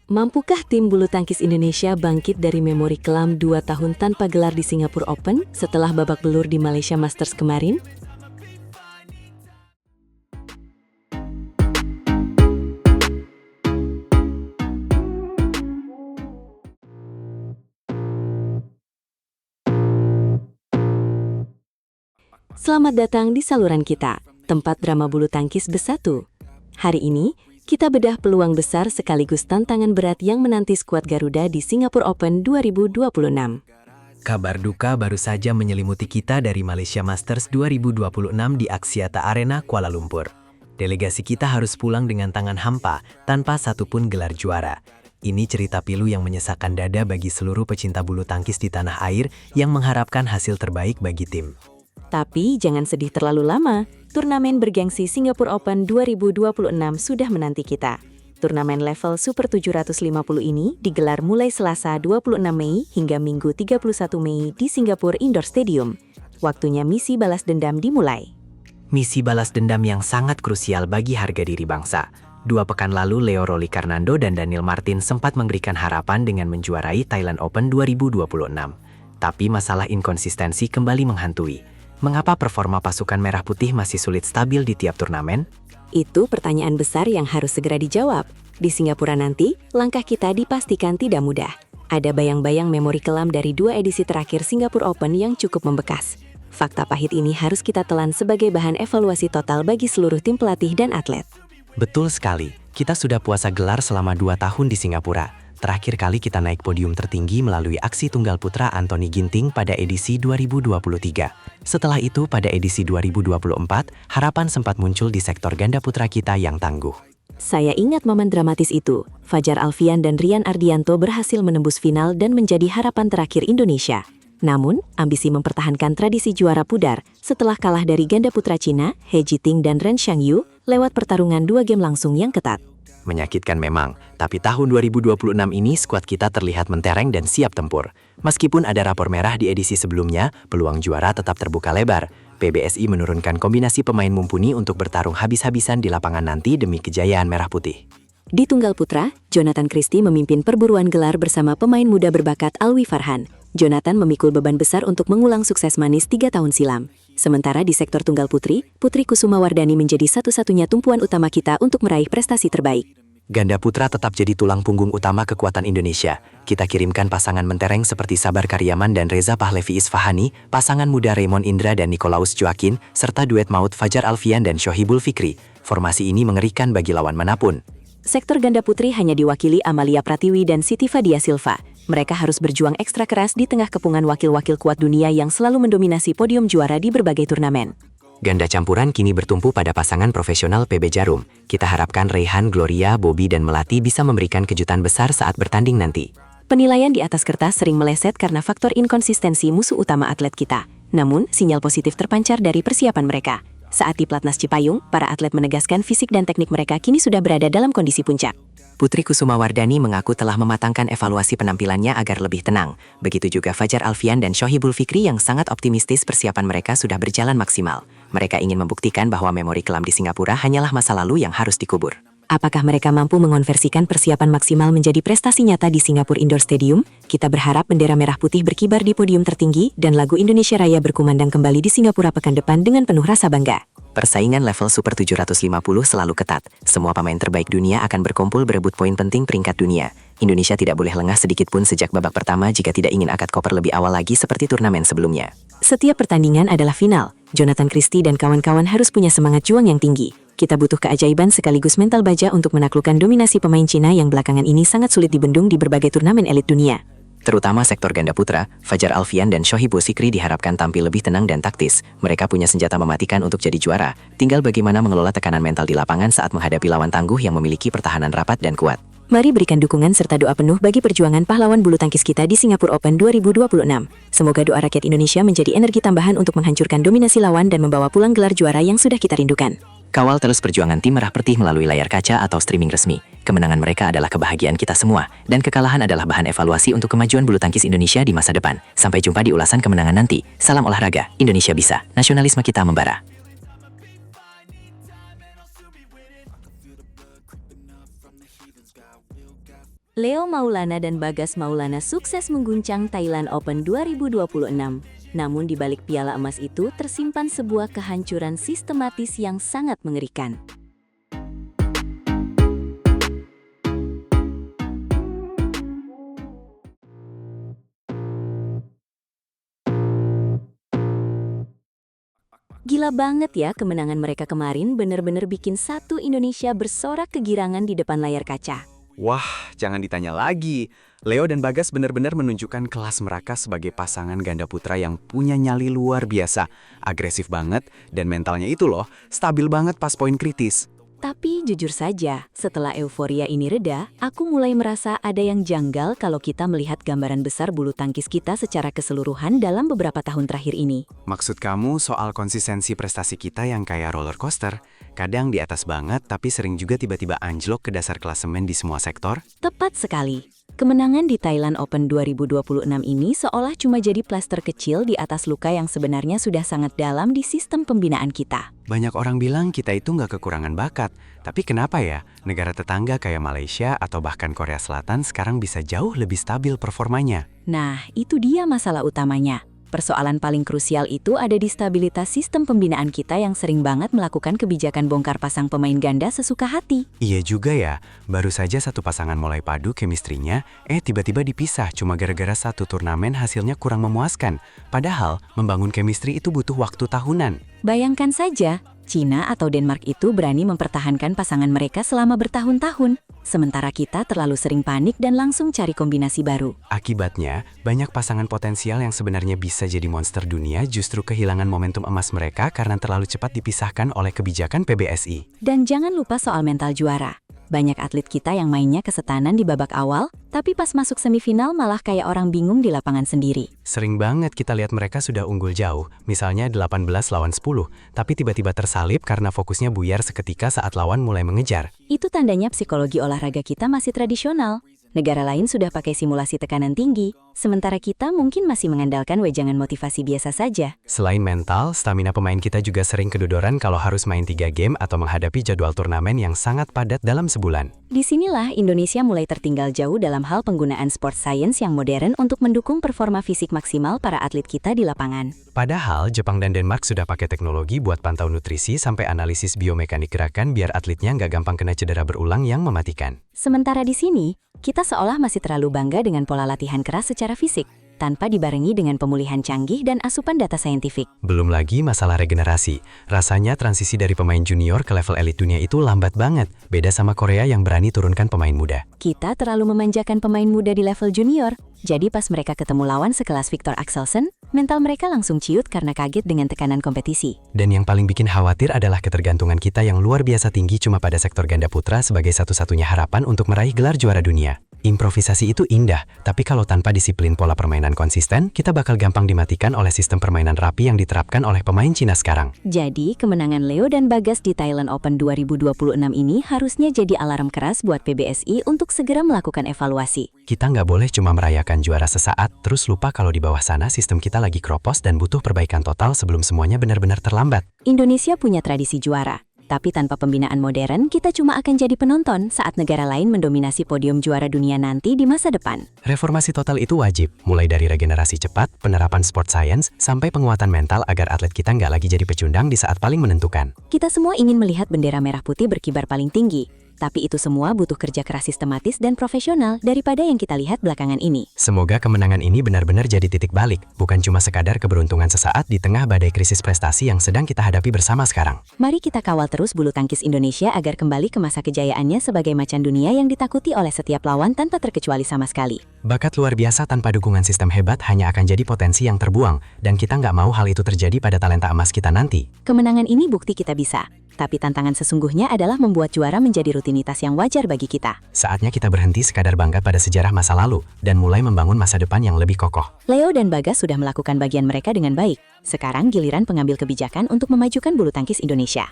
Mampukah tim bulu tangkis Indonesia bangkit dari memori kelam 2 tahun tanpa gelar di Singapura Open setelah babak belur di Malaysia Masters kemarin? Selamat datang di saluran kita, tempat drama bulu tangkis bersatu. Hari ini, kita bedah peluang besar sekaligus tantangan berat yang menanti skuad Garuda di Singapura Open 2026. Kabar duka baru saja menyelimuti kita dari Malaysia Masters 2026 di Axiata Arena, Kuala Lumpur. Delegasi kita harus pulang dengan tangan hampa, tanpa satupun gelar juara. Ini cerita pilu yang menyesakkan dada bagi seluruh pecinta bulu tangkis di tanah air yang mengharapkan hasil terbaik bagi tim. Tapi jangan sedih terlalu lama, turnamen bergengsi Singapura Open 2026 sudah menanti kita. Turnamen level Super 750 ini digelar mulai Selasa 26 Mei hingga Minggu 31 Mei di Singapura Indoor Stadium. Waktunya misi balas dendam dimulai. Misi balas dendam yang sangat krusial bagi harga diri bangsa. 2 pekan lalu Leo Rolikarnando dan Daniel Martin sempat memberikan harapan dengan menjuarai Thailand Open 2026. Tapi masalah inkonsistensi kembali menghantui. Mengapa performa pasukan merah putih masih sulit stabil di tiap turnamen? Itu pertanyaan besar yang harus segera dijawab. Di Singapura nanti, langkah kita dipastikan tidak mudah. Ada bayang-bayang memori kelam dari 2 edisi terakhir Singapura Open yang cukup membekas. Fakta pahit ini harus kita telan sebagai bahan evaluasi total bagi seluruh tim pelatih dan atlet. Betul sekali, kita sudah puasa gelar selama 2 tahun di Singapura. Terakhir kali kita naik podium tertinggi melalui aksi tunggal putra Anthony Ginting pada edisi 2023. Setelah itu pada edisi 2024, harapan sempat muncul di sektor ganda putra kita yang tangguh. Saya ingat momen dramatis itu. Fajar Alfian dan Rian Ardianto berhasil menembus final dan menjadi harapan terakhir Indonesia. Namun, ambisi mempertahankan tradisi juara pudar setelah kalah dari ganda putra Cina, He Jiting dan Ren Xiangyu, lewat pertarungan 2 game langsung yang ketat. Menyakitkan memang, tapi tahun 2026 ini skuad kita terlihat mentereng dan siap tempur. Meskipun ada rapor merah di edisi sebelumnya, peluang juara tetap terbuka lebar. PBSI menurunkan kombinasi pemain mumpuni untuk bertarung habis-habisan di lapangan nanti demi kejayaan merah putih. Di tunggal putra, Jonathan Christie memimpin perburuan gelar bersama pemain muda berbakat Alwi Farhan. Jonathan memikul beban besar untuk mengulang sukses manis 3 tahun silam. Sementara di sektor tunggal putri, Putri Kusumawardani menjadi satu-satunya tumpuan utama kita untuk meraih prestasi terbaik. Ganda putra tetap jadi tulang punggung utama kekuatan Indonesia. Kita kirimkan pasangan mentereng seperti Sabar Karyaman dan Reza Pahlevi Isfahani, pasangan muda Raymond Indra dan Nikolaus Joaquin, serta duet maut Fajar Alfian dan Shohibul Fikri. Formasi ini mengerikan bagi lawan manapun. Sektor ganda putri hanya diwakili Amalia Pratiwi dan Siti Fadia Silva. Mereka harus berjuang ekstra keras di tengah kepungan wakil-wakil kuat dunia yang selalu mendominasi podium juara di berbagai turnamen. Ganda campuran kini bertumpu pada pasangan profesional PB Jarum. Kita harapkan Raihan, Gloria, Bobby, dan Melati bisa memberikan kejutan besar saat bertanding nanti. Penilaian di atas kertas sering meleset karena faktor inkonsistensi musuh utama atlet kita. Namun, sinyal positif terpancar dari persiapan mereka. Saat di Platnas Cipayung, para atlet menegaskan fisik dan teknik mereka kini sudah berada dalam kondisi puncak. Putri Kusumawardani mengaku telah mematangkan evaluasi penampilannya agar lebih tenang. Begitu juga Fajar Alfian dan Shohibul Fikri yang sangat optimistis persiapan mereka sudah berjalan maksimal. Mereka ingin membuktikan bahwa memori kelam di Singapura hanyalah masa lalu yang harus dikubur. Apakah mereka mampu mengonversikan persiapan maksimal menjadi prestasi nyata di Singapura Indoor Stadium? Kita berharap bendera merah putih berkibar di podium tertinggi dan lagu Indonesia Raya berkumandang kembali di Singapura pekan depan dengan penuh rasa bangga. Persaingan level Super 750 selalu ketat. Semua pemain terbaik dunia akan berkumpul berebut poin penting peringkat dunia. Indonesia tidak boleh lengah sedikit pun sejak babak pertama jika tidak ingin angkat koper lebih awal lagi seperti turnamen sebelumnya. Setiap pertandingan adalah final. Jonathan Christie dan kawan-kawan harus punya semangat juang yang tinggi. Kita butuh keajaiban sekaligus mental baja untuk menaklukkan dominasi pemain Cina yang belakangan ini sangat sulit dibendung di berbagai turnamen elit dunia. Terutama sektor ganda putra, Fajar Alfian dan Shohibul Fikri diharapkan tampil lebih tenang dan taktis. Mereka punya senjata mematikan untuk jadi juara. Tinggal bagaimana mengelola tekanan mental di lapangan saat menghadapi lawan tangguh yang memiliki pertahanan rapat dan kuat. Mari berikan dukungan serta doa penuh bagi perjuangan pahlawan bulu tangkis kita di Singapura Open 2026. Semoga doa rakyat Indonesia menjadi energi tambahan untuk menghancurkan dominasi lawan dan membawa pulang gelar juara yang sudah kita rindukan. Kawal terus perjuangan tim merah putih melalui layar kaca atau streaming resmi. Kemenangan mereka adalah kebahagiaan kita semua, dan kekalahan adalah bahan evaluasi untuk kemajuan bulu tangkis Indonesia di masa depan. Sampai jumpa di ulasan kemenangan nanti. Salam olahraga, Indonesia bisa. Nasionalisme kita membara. Leo Maulana dan Bagas Maulana sukses mengguncang Thailand Open 2026. Namun di balik piala emas itu tersimpan sebuah kehancuran sistematis yang sangat mengerikan. Gila banget ya kemenangan mereka kemarin, bener-bener bikin satu Indonesia bersorak kegirangan di depan layar kaca. Wah, jangan ditanya lagi. Leo dan Bagas benar-benar menunjukkan kelas mereka sebagai pasangan ganda putra yang punya nyali luar biasa. Agresif banget, dan mentalnya itu loh, stabil banget pas poin kritis. Tapi jujur saja, setelah euforia ini reda, aku mulai merasa ada yang janggal kalau kita melihat gambaran besar bulu tangkis kita secara keseluruhan dalam beberapa tahun terakhir ini. Maksud kamu soal konsistensi prestasi kita yang kayak roller coaster? Kadang di atas banget, tapi sering juga tiba-tiba anjlok ke dasar klasemen di semua sektor? Tepat sekali. Kemenangan di Thailand Open 2026 ini seolah cuma jadi plaster kecil di atas luka yang sebenarnya sudah sangat dalam di sistem pembinaan kita. Banyak orang bilang kita itu nggak kekurangan bakat. Tapi kenapa ya, negara tetangga kayak Malaysia atau bahkan Korea Selatan sekarang bisa jauh lebih stabil performanya? Nah, itu dia masalah utamanya. Persoalan paling krusial itu ada di stabilitas sistem pembinaan kita yang sering banget melakukan kebijakan bongkar pasang pemain ganda sesuka hati. Iya juga ya, baru saja satu pasangan mulai padu chemistry-nya, tiba-tiba dipisah cuma gara-gara satu turnamen hasilnya kurang memuaskan. Padahal, membangun chemistry itu butuh waktu tahunan. Bayangkan saja, Cina atau Denmark itu berani mempertahankan pasangan mereka selama bertahun-tahun. Sementara kita terlalu sering panik dan langsung cari kombinasi baru. Akibatnya, banyak pasangan potensial yang sebenarnya bisa jadi monster dunia justru kehilangan momentum emas mereka karena terlalu cepat dipisahkan oleh kebijakan PBSI. Dan jangan lupa soal mental juara. Banyak atlet kita yang mainnya kesetanan di babak awal, tapi pas masuk semifinal malah kayak orang bingung di lapangan sendiri. Sering banget kita lihat mereka sudah unggul jauh, misalnya 18 lawan 10, tapi tiba-tiba tersalip karena fokusnya buyar seketika saat lawan mulai mengejar. Itu tandanya psikologi olahraga kita masih tradisional. Negara lain sudah pakai simulasi tekanan tinggi, sementara kita mungkin masih mengandalkan wejangan motivasi biasa saja. Selain mental, stamina pemain kita juga sering kedodoran kalau harus main 3 game atau menghadapi jadwal turnamen yang sangat padat dalam sebulan. Disinilah Indonesia mulai tertinggal jauh dalam hal penggunaan sport science yang modern untuk mendukung performa fisik maksimal para atlet kita di lapangan. Padahal, Jepang dan Denmark sudah pakai teknologi buat pantau nutrisi sampai analisis biomekanik gerakan biar atletnya nggak gampang kena cedera berulang yang mematikan. Sementara di sini, kita seolah masih terlalu bangga dengan pola latihan keras secara fisik, tanpa dibarengi dengan pemulihan canggih dan asupan data saintifik. Belum lagi masalah regenerasi. Rasanya transisi dari pemain junior ke level elit dunia itu lambat banget. Beda sama Korea yang berani turunkan pemain muda. Kita terlalu memanjakan pemain muda di level junior, jadi pas mereka ketemu lawan sekelas Victor Axelsen, mental mereka langsung ciut karena kaget dengan tekanan kompetisi. Dan yang paling bikin khawatir adalah ketergantungan kita yang luar biasa tinggi cuma pada sektor ganda putra sebagai satu-satunya harapan untuk meraih gelar juara dunia. Improvisasi itu indah, tapi kalau tanpa disiplin pola permainan konsisten, kita bakal gampang dimatikan oleh sistem permainan rapi yang diterapkan oleh pemain Cina sekarang. Jadi, kemenangan Leo dan Bagas di Thailand Open 2026 ini harusnya jadi alarm keras buat PBSI untuk segera melakukan evaluasi. Kita nggak boleh cuma merayakan juara sesaat, terus lupa kalau di bawah sana sistem kita lagi kropos dan butuh perbaikan total sebelum semuanya benar-benar terlambat. Indonesia punya tradisi juara. Tapi tanpa pembinaan modern, kita cuma akan jadi penonton saat negara lain mendominasi podium juara dunia nanti di masa depan. Reformasi total itu wajib, mulai dari regenerasi cepat, penerapan sport science, sampai penguatan mental agar atlet kita nggak lagi jadi pecundang di saat paling menentukan. Kita semua ingin melihat bendera merah putih berkibar paling tinggi. Tapi itu semua butuh kerja keras sistematis dan profesional daripada yang kita lihat belakangan ini. Semoga kemenangan ini benar-benar jadi titik balik, bukan cuma sekadar keberuntungan sesaat di tengah badai krisis prestasi yang sedang kita hadapi bersama sekarang. Mari kita kawal terus bulu tangkis Indonesia agar kembali ke masa kejayaannya sebagai macan dunia yang ditakuti oleh setiap lawan tanpa terkecuali sama sekali. Bakat luar biasa tanpa dukungan sistem hebat hanya akan jadi potensi yang terbuang, dan kita nggak mau hal itu terjadi pada talenta emas kita nanti. Kemenangan ini bukti kita bisa. Tapi tantangan sesungguhnya adalah membuat juara menjadi rutinitas yang wajar bagi kita. Saatnya kita berhenti sekadar bangga pada sejarah masa lalu, dan mulai membangun masa depan yang lebih kokoh. Leo dan Bagas sudah melakukan bagian mereka dengan baik. Sekarang giliran pengambil kebijakan untuk memajukan bulu tangkis Indonesia.